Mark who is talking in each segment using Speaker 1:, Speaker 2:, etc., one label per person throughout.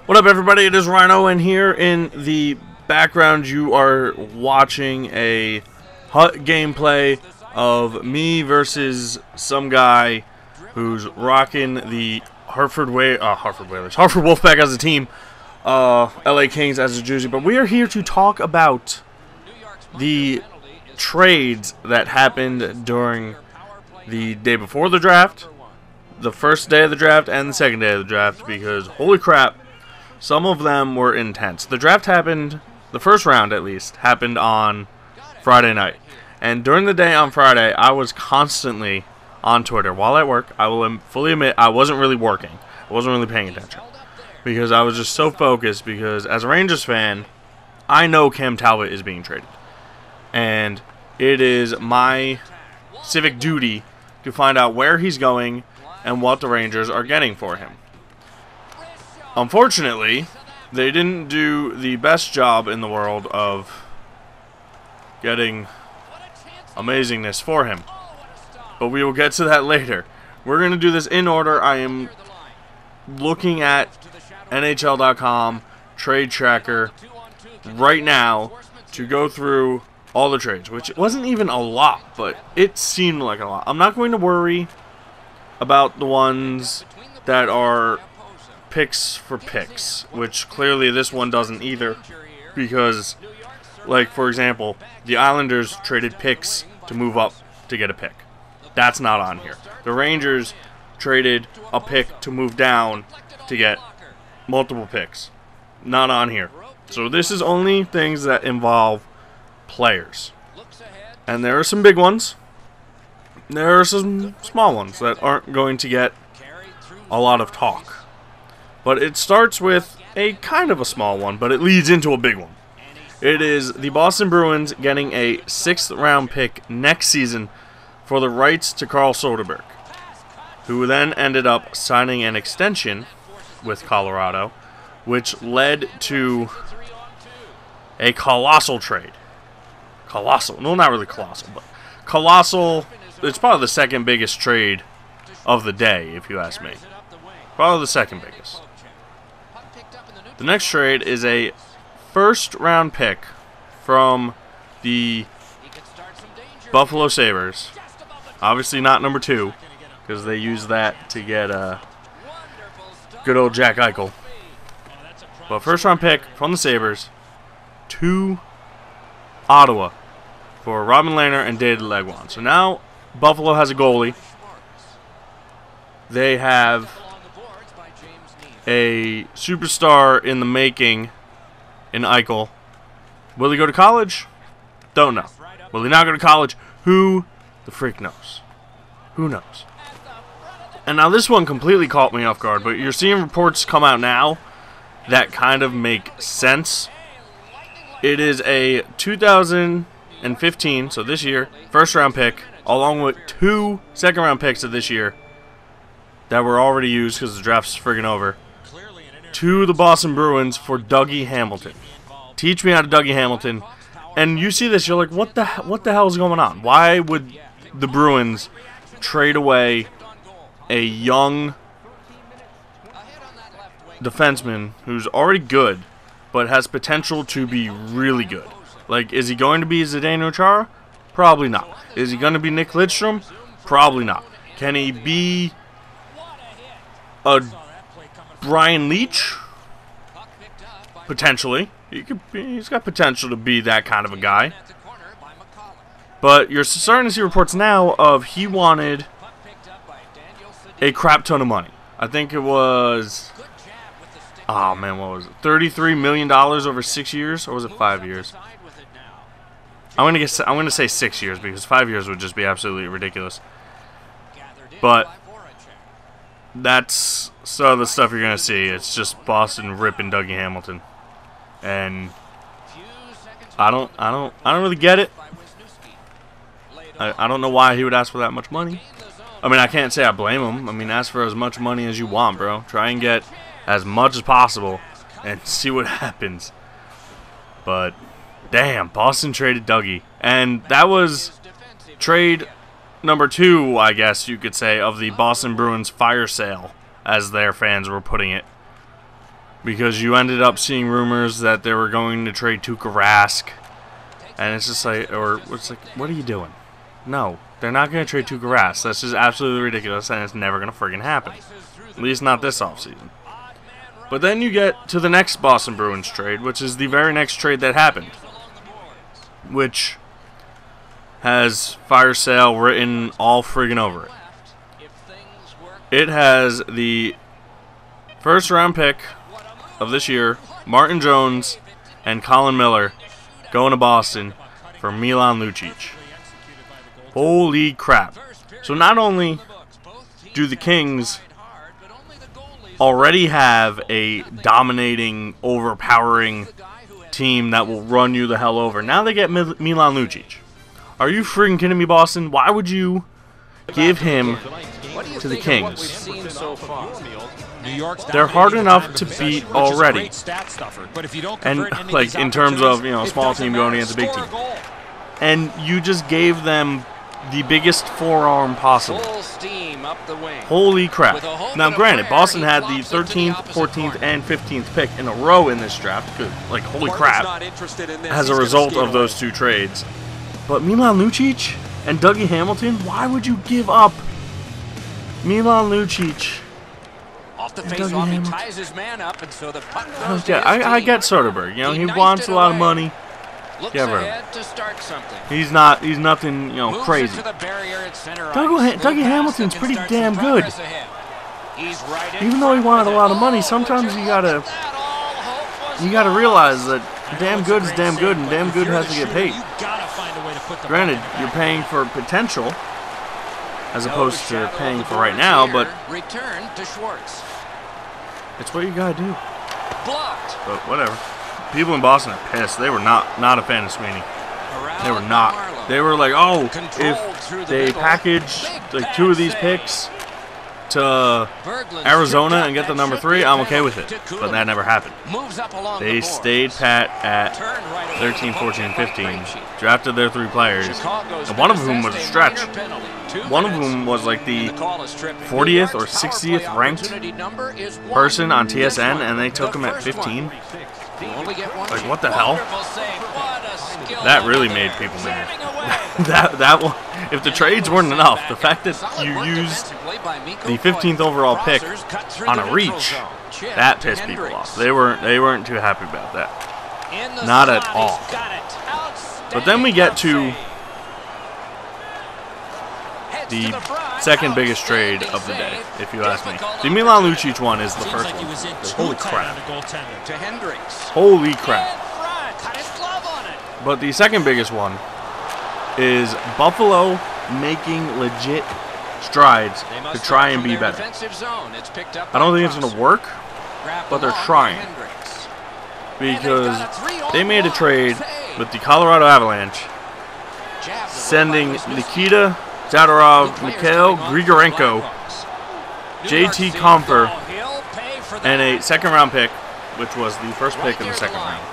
Speaker 1: What up, everybody? It is Rhino, and here in the background you are watching a HUT gameplay of me versus some guy who's rocking the Hartford Wolfpack as a team, LA Kings as a jersey. But we are here to talk about the trades that happened during the day before the draft, the first day of the draft, and the second day of the draft, because holy crap, some of them were intense. The draft happened, the first round at least, happened on Friday night. And during the day on Friday, I was constantly on Twitter while at work. I will fully admit I wasn't really working. I wasn't really paying attention, because I was just so focused, because as a Rangers fan, I know Cam Talbot is being traded. And it is my civic duty to find out where he's going and what the Rangers are getting for him. Unfortunately, they didn't do the best job in the world of getting amazingness for him. But we will get to that later. We're going to do this in order. I am looking at NHL.com trade tracker right now to go through all the trades, which wasn't even a lot, but it seemed like a lot. I'm not going to worry about the ones that are picks for picks, which clearly this one doesn't either, because, like, for example, the Islanders traded picks to move up to get a pick. That's not on here. The Rangers traded a pick to move down to get multiple picks. Not on here. So this is only things that involve players. And there are some big ones. There are some small ones that aren't going to get a lot of talk. But it starts with a kind of a small one, but it leads into a big one. It is the Boston Bruins getting a 6th round pick next season for the rights to Carl Soderberg, who then ended up signing an extension with Colorado, which led to a colossal trade. Colossal. No, not really colossal, but colossal. It's probably the second biggest trade of the day, if you ask me. Probably the second biggest. The next trade is a first-round pick from the Buffalo Sabres. Obviously not number 2, because they used that to get good old Jack Eichel. But first-round pick from the Sabres to Ottawa for Robin Lehner and David Legwand. So now Buffalo has a goalie. They have a superstar in the making in Eichel. Will he go to college? Don't know. Will he not go to college? Who the freak knows? Who knows? And now this one completely caught me off guard, but you're seeing reports come out now that kind of make sense. It is a 2015, so this year, first-round pick, along with 2 second-round picks of this year that were already used because the draft's friggin' over, to the Boston Bruins for Dougie Hamilton. Teach me how to Dougie Hamilton. And you see this, you're like, what the hell is going on? Why would the Bruins trade away a young defenseman who's already good, but has potential to be really good? Like, is he going to be Zdeno Chara? Probably not. Is he going to be Nick Lidstrom? Probably not. Can he be a Brian Leach? Potentially. He's got potential to be that kind of a guy. But you're starting to see reports now of he wanted a crap ton of money. I think it was, oh man, what was it? $33 million over 6 years, or was it 5 years? I'm gonna say 6 years, because 5 years would just be absolutely ridiculous. But that's some of the stuff you're gonna see. It's just Boston ripping Dougie Hamilton, and I don't really get it. I don't know why he would ask for that much money. I mean, I can't say I blame him. I mean, ask for as much money as you want, bro. Try and get as much as possible and see what happens. But damn, Boston traded Dougie, and that was trade number 2, I guess you could say, of the Boston Bruins fire sale, as their fans were putting it. because you ended up seeing rumors that they were going to trade Tuukka Rask, and it's just like, or it's like, what are you doing? No, they're not going to trade Tuukka Rask. That's just absolutely ridiculous, and it's never going to friggin' happen. At least not this offseason. But then you get to the next Boston Bruins trade, which is the very next trade that happened, which has fire sale written all friggin' over it. It has the first round pick of this year, Martin Jones and Colin Miller, going to Boston for Milan Lucic. Holy crap. So not only do the Kings already have a dominating, overpowering team that will run you the hell over, now they get Milan Lucic. Are you freaking kidding me, Boston? Why would you give him to the Kings? They're hard enough to beat already. And, like, in terms of, you know, a small team going against a big team. And you just gave them the biggest forearm possible. Holy crap. Now, granted, Boston had the 13th, 14th, and 15th pick in a row in this draft. Good. Like, holy crap. As a result of those two trades. But Milan Lucic and Dougie Hamilton, why would you give up Milan Lucic?
Speaker 2: Off the face-off, he ties his man up, and so the puck goes
Speaker 1: yeah, I get Soderberg. You know, he wants a lot of money.
Speaker 2: Get rid of him. To start something.
Speaker 1: He's nothing, you know, crazy. Dougie Hamilton's pretty damn good. Even though he wanted a lot of money, sometimes you gotta realize that damn good is damn good, and damn good has to get paid. Granted, you're paying for potential as opposed to paying for right now, but it's what you gotta do. But whatever. People in Boston are pissed. They were not a fan of Sweeney. They were not. They were like, oh, if they package like 2 of these picks to Arizona and get the number 3, I'm okay with it. But that never happened. They stayed pat at 13, 14, 15, drafted their 3 players, and one of whom was a stretch. One of them was like the 40th or 60th ranked person on TSN, and they took him at 15. Like, what the hell? That really made people mad. that one, if the trades weren't enough, the fact that you used the 15th overall pick on a reach, that pissed people off. They weren't too happy about that. Not at all. But then we get to the second biggest trade of the day, if you ask me. The Milan Lucic one is the first one. Holy crap. Holy crap. But the second biggest one is Buffalo making legit strides to try and be better. I don't think it's going to work, but they're trying. Because they made a trade with the Colorado Avalanche, sending Nikita Zadorov, Mikhail Grigorenko, JT Compher, and a second-round pick, which was the first pick in the second round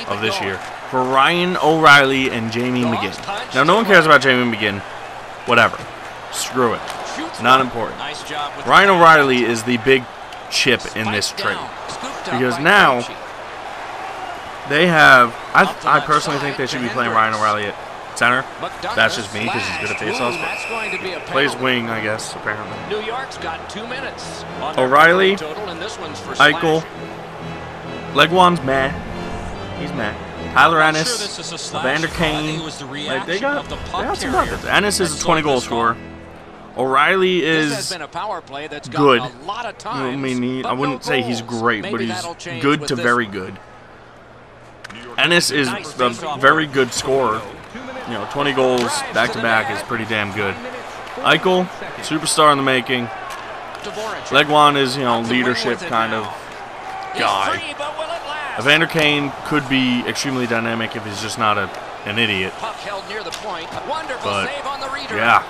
Speaker 1: of this year, for Ryan O'Reilly and Jamie McGinn. Now, no one cares about Jamie McGinn. Whatever. Screw it. Not important. Ryan O'Reilly is the big chip in this trade. Because now, they have... I personally think they should be playing Ryan O'Reilly at center. That's just me because he's good at faceoffs. But plays wing, I guess, apparently. New York's got 2 minutes. O'Reilly, Eichel, Legwand's meh. He's meh. Tyler Ennis, Evander Kane. Like, they got some buckets. Ennis is a 20-goal scorer. O'Reilly is good. I mean, I wouldn't say he's great, but he's good to very good. Ennis is a very good scorer. You know, 20 goals back-to-back is pretty damn good. Eichel, superstar in the making. Legwand is, you know, leadership kind of guy. Evander Kane could be extremely dynamic if he's just not an idiot. But, yeah.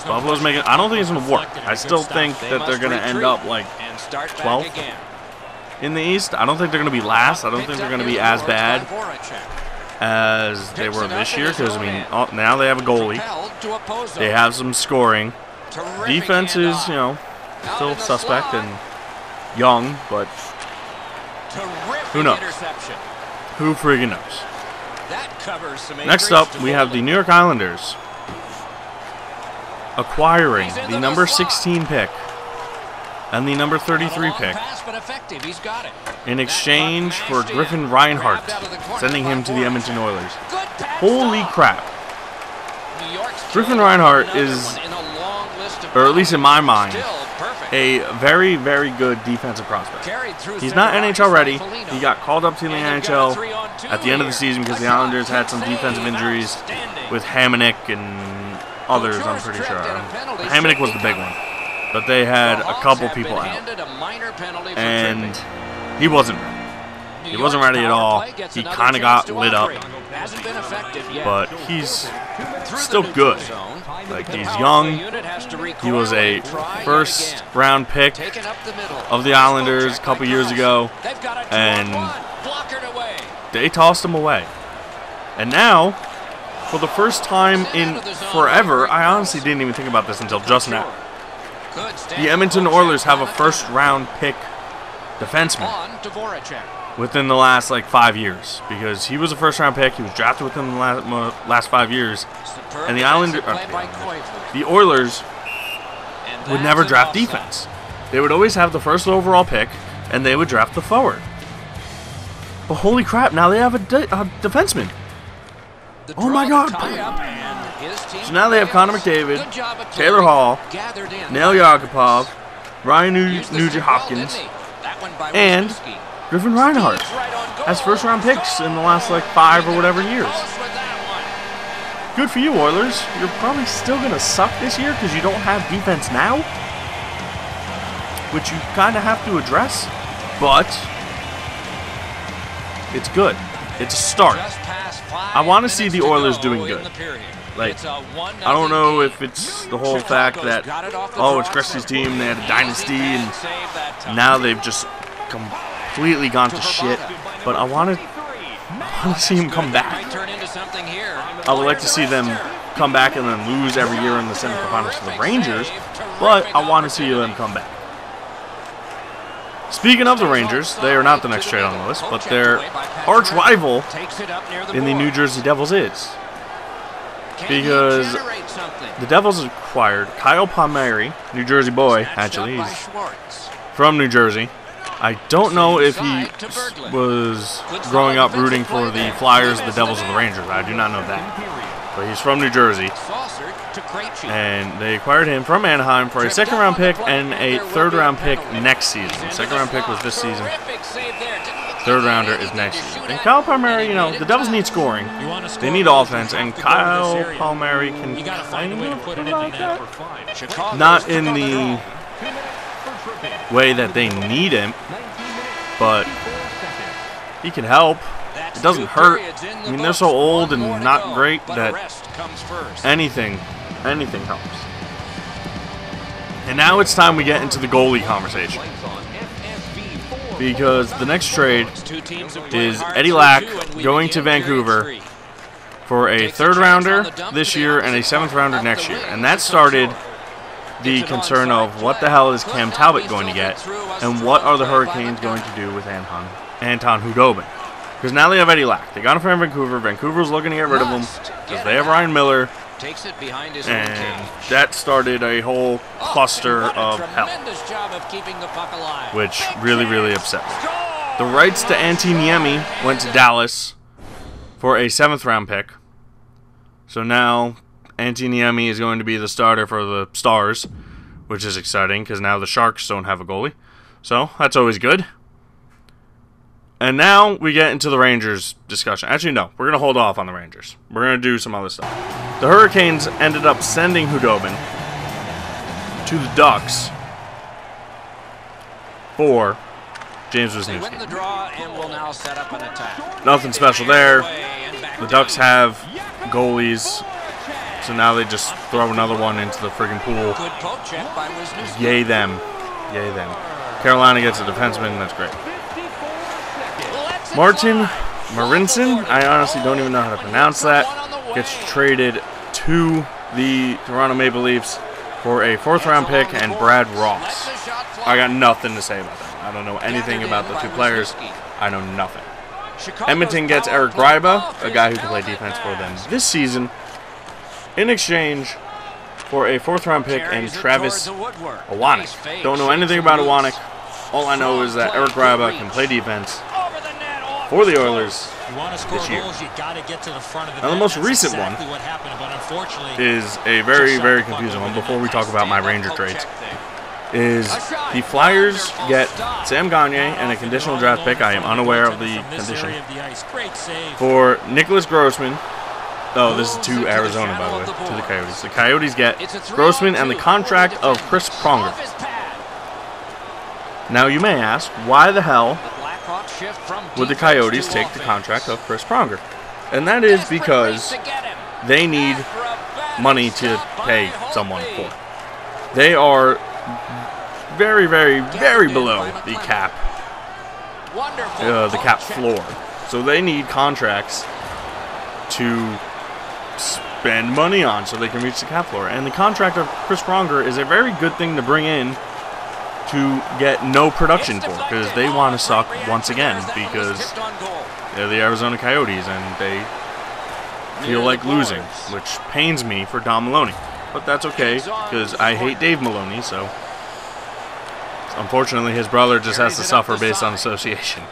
Speaker 1: Buffalo's making... I don't think it's going to work. I still think that they're going to end up, like, 12th in the East. I don't think they're going to be last. I don't think they're going to be as bad as they were this year, because, I mean, now they have a goalie. They have some scoring. Defense is, you know, still suspect and young, but Who knows? Who friggin' knows? Next up, we have the New York Islanders acquiring the number 16 pick and the number 33 pick in exchange for Griffin Reinhart, sending him to the Edmonton Oilers. Holy crap. Griffin Reinhart is, or at least in my mind, a very, very good defensive prospect. He's not NHL ready. He got called up to the NHL at the end of the season because the Islanders had some defensive injuries with Hamonic and others, I'm pretty sure. Hamonic was the big one. But they had a couple people out. And he wasn't ready. He wasn't ready at all. He kind of got lit up. But he's still good. Like, he's young. He was a first-round pick of the Islanders a couple years ago. And they tossed him away. And now, for the first time in forever, I honestly didn't even think about this until just now. The Edmonton Oilers have a first-round pick defenseman within the last, 5 years. Because he was a first-round pick. He was drafted within the last 5 years. And the Oilers would never draft defense. They would always have the first overall pick, and they would draft the forward. But holy crap, now they have a defenseman. Oh my god. So now they have Connor McDavid, Taylor Hall, Nail Yakupov, Ryan Nugent-Hopkins, and Griffin Reinhart as first-round picks in the last 5 or whatever years. Good for you, Oilers. You're probably still going to suck this year because you don't have defense now, which you kind of have to address, but it's good. It's a start. I want to see the Oilers doing good. I don't know if it's the whole fact that, oh, it's Gressy's team, they had a dynasty, and now they've just completely gone to shit. But I want to see them come back. I would like to see them come back and then lose every year in the semifinals to the Rangers, but I want to see them come back. Speaking of the Rangers, they are not the next trade on the list, but their arch rival in the New Jersey Devils is. Because the Devils acquired Kyle Palmieri, New Jersey boy, actually. He's from New Jersey. I don't know if he was growing up rooting for the Flyers, the Devils, or the Rangers. I do not know that. But he's from New Jersey. And they acquired him from Anaheim for a second-round pick and a third-round pick next season. The second-round pick was this season. Third-rounder is next season. And Kyle Palmieri, the Devils need scoring. They need offense, and Kyle Palmieri can kind of provide that. Not in the way that they need him, but he can help. It doesn't hurt. I mean, they're so old and not great that anything helps. And now it's time we get into the goalie conversation. Because the next trade is Eddie Lack going to Vancouver for a third-rounder this year and a seventh-rounder next year. And that started the concern of what the hell is Cam Talbot going to get, and what are the Hurricanes going to do with Anton Hudobin. Because now they have Eddie Lack. They got him from Vancouver. Vancouver's looking to get rid of him because they have Ryan Miller. And that started a whole cluster of hell, which really, really upset me. The rights to Antti Niemi went to Dallas for a 7th-round pick. So now Antti Niemi is going to be the starter for the Stars, which is exciting because now the Sharks don't have a goalie. So that's always good. And now we get into the Rangers discussion. Actually, no. We're going to hold off on the Rangers. We're going to do some other stuff. The Hurricanes ended up sending Hudobin to the Ducks for James Wisniewski. Nothing special there. The Ducks have goalies, so now they just throw another one into the friggin' pool. Yay them. Yay them. Carolina gets a defenseman. That's great. Martin Marincin, I honestly don't even know how to pronounce that, gets traded to the Toronto Maple Leafs for a 4th-round pick and Brad Ross. I got nothing to say about that. I don't know anything about the two players. I know nothing. Edmonton gets Eric Gryba, a guy who can play defense for them this season, in exchange for a 4th-round pick and Travis Iwanek. Don't know anything about Iwanek. All I know is that Eric Gryba can play defense for the Oilers this year. Now, the most recent one is a very, very confusing one before we talk about my Ranger trades. Is the Flyers get Sam Gagner and a conditional draft pick. I am unaware of the condition. For Nicholas Grossman. Oh, this is to Arizona, by the way, to the Coyotes. The Coyotes get Grossman and the contract of Chris Pronger. Now, you may ask, why the hell would the Coyotes take the contract of Chris Pronger? And that is because they need money to pay someone for. They are very, very, very below the cap floor. So they need contracts to spend money on so they can reach the cap floor. And the contract of Chris Pronger is a very good thing to bring in to get no production for, because they want to suck once again because they're the Arizona Coyotes and they feel like losing, which pains me for Don Maloney. But that's okay, because I hate Dave Maloney, so unfortunately his brother just has to suffer based on association.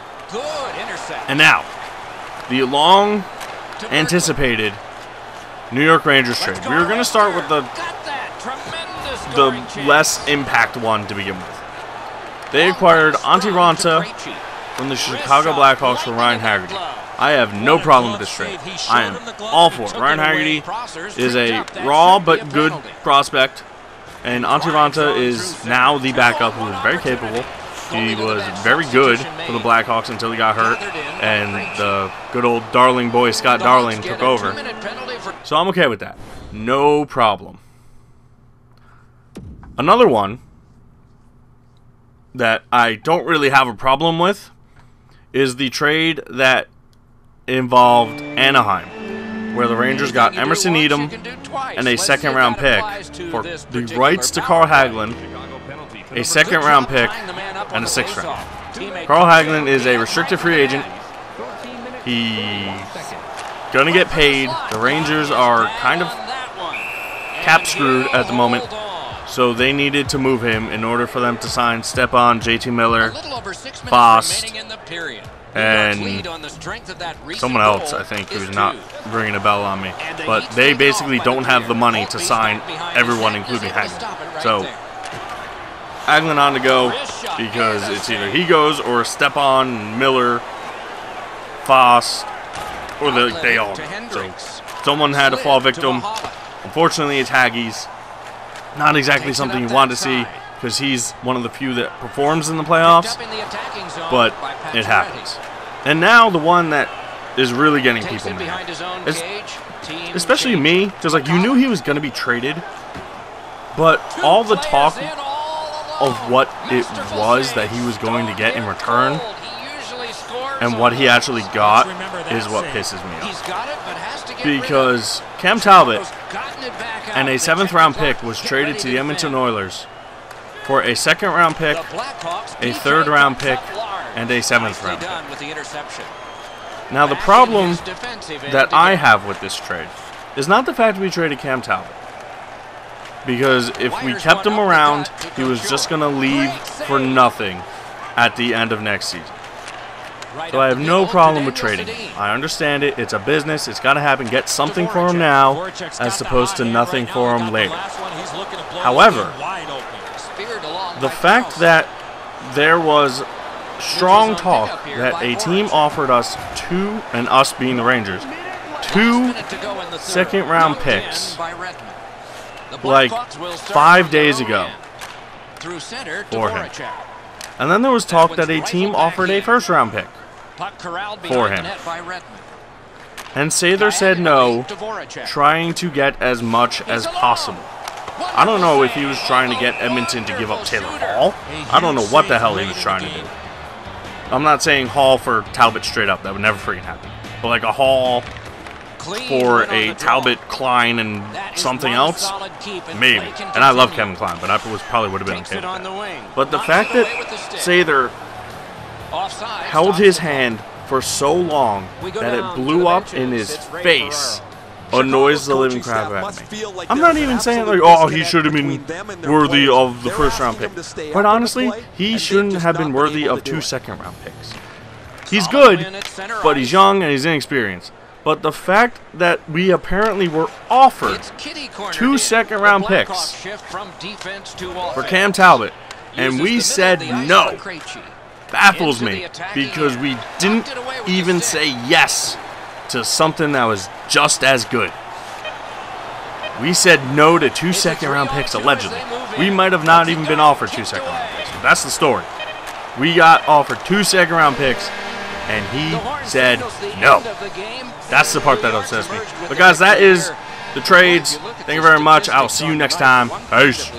Speaker 1: And now, the long-anticipated New York Rangers trade. We were going to start with the less impact one to begin with. They acquired Antti Raanta from the Chicago Blackhawks for Ryan Haggerty. I have no problem with this trade. I am all for it. Ryan Haggerty is a raw but good prospect, and Antti Raanta is now the backup who is very capable. He was very good for the Blackhawks until he got hurt, and the good old darling boy Scott Darling took over. So I'm okay with that. No problem. Another one that I don't really have a problem with is the trade that involved Anaheim, where the Rangers got Emerson Edom and a 2nd-round pick for the rights to Carl Hagelin, a 2nd-round pick, and a 6th round. Carl Hagelin is a restricted free agent. He's going to get paid. The Rangers are kind of cap screwed at the moment, so they needed to move him in order for them to sign Stepan, JT Miller, Foss, and someone else, I think, who's not ringing a bell on me. But they basically don't have the money to sign everyone, including Hagelin. So Hagelin on to go, because it's either he goes or Stepan, Miller, Foss, or they all go. So someone had to fall victim. Unfortunately, it's Haggies. Not exactly something you want to see, because he's one of the few that performs in the playoffs, but it happens. And now the one that is really getting people mad, especially me, because like you knew he was going to be traded, but all the talk of what it was that he was going to get in return and what he actually got is what pisses me off. Because Cam Talbot and a 7th-round pick was traded to the Edmonton Oilers for a 2nd-round pick, a 3rd-round pick, and a 7th-round pick. Now, the problem that I have with this trade is not the fact we traded Cam Talbot. Because if we kept him around, he was just going to leave for nothing at the end of next season. So I have no problem with trading him. I understand it. It's a business. It's got to happen. Get something for him now as opposed to nothing for him later. However, the fact that there was strong talk that a team offered us and us being the Rangers, 2 second-round picks like 5 days ago for him. And then there was talk that a team offered a 1st-round pick for him. And Sather said no, trying to get as much as possible. I don't know if he was trying to get Edmonton to give up Taylor Hall. I don't know what the hell he was trying to do. I'm not saying Hall for Talbot straight up. That would never freaking happen. But like a Hall for a Talbot, Klein, and something else? Maybe. And I love Kevin Klein, but I probably would have been okay with that. But the fact that Sather held his hand for so long that it blew up in his face annoys the living crap out of me. I'm not even saying like, oh, he should have been worthy of the first-round pick. Quite honestly, he shouldn't have been worthy of 2 second-round picks. He's good, but he's young and he's inexperienced. But the fact that we apparently were offered 2 second-round picks for Cam Talbot, and we said no, baffles me, because we didn't even say yes to something that was just as good. We said no to 2 second-round picks, allegedly. We might have not even been offered 2 second-round picks, but that's the story. We got offered 2 second-round picks, and he said no. That's the part that upsets me. But guys, that is the trades. Thank you very much. I'll see you next time. Peace.